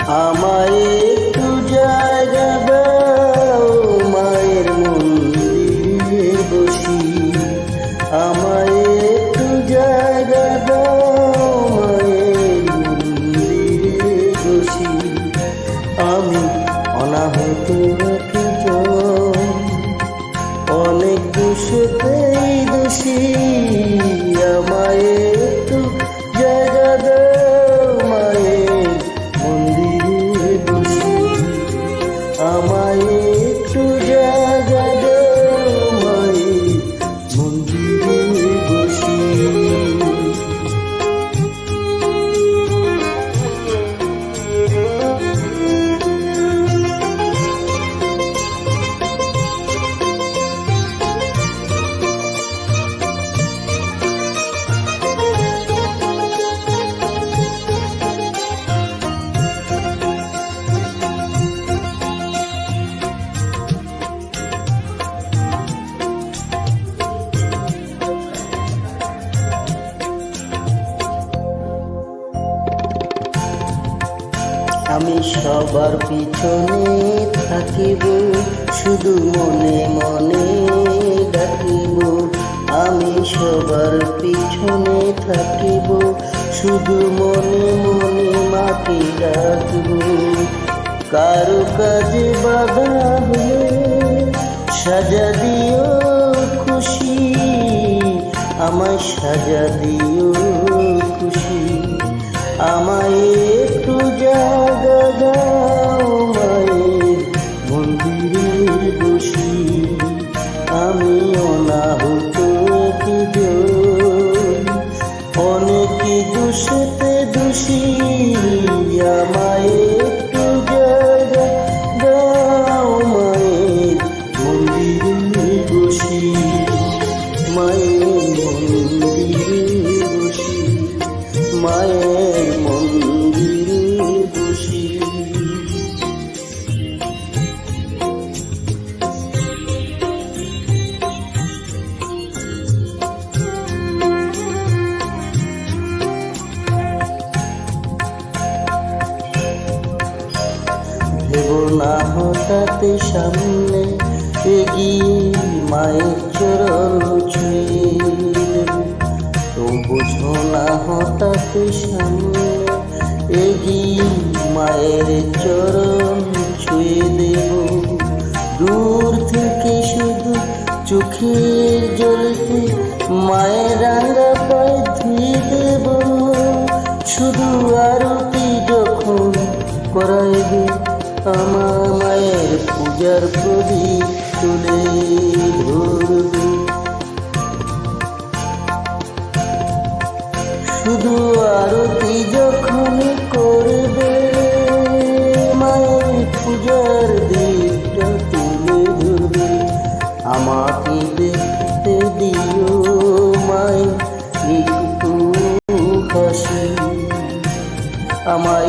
আমায় একটু জায়গা দাও মায়ের মন্দিরে বসি, আমায় একটু জায়গা দাও মায়ের মন্দিরে বসি। আমি অনাহত একজন, অনেক দোষেতেই দোষী, আমায় একটু জায়গা দাও মায়ের মন্দিরে বসি, আমায় একটু জায়গা দাও মায়ের মন্দিরে বসি। আমি সবার পিছনে থাকিব, শুধু মনে মনে ডাকিব। আমি সবার পিছনে থাকিব, শুধু মনে মনে মাকে ডাকব। কারো কাজে বাধা হলে সাজা দিও খুশি, আমায় সাজা দিও খুশি। আমায় একটু জায়গা দাও মায়ের মন্দিরে বসি, আমি অনাহত একজন, অনেক দোষেতে দোষী, আমায় একটু জায়গা দাও মায়ের মন্দিরে বসি, মায়ের মন্দিরে বসি, মায়ের মন্দিরে বসি। ভেব না হঠাৎ সামনে এগিয়ে মায়ের চরণ ছুঁয়ে দেব, তো বুঝো না হঠাৎ সামনে এগিয়ে মায়ের চরণ ছুঁয়ে দেব। দূর থেকে শুধু চোখের জলতে মায়ের রাঙা পায়ে ধুয়ে দেব, শুধু আরতি যখন করাইবে আমার মায়ের পূজার প্রদীপ তুলে ধরবে। শুধু আরতি যখন করবে মায়ের পূজার দিকটা তুলে ধরবে। আমাকে দেখতে দিও মায়ের একটু হাসি, আমায়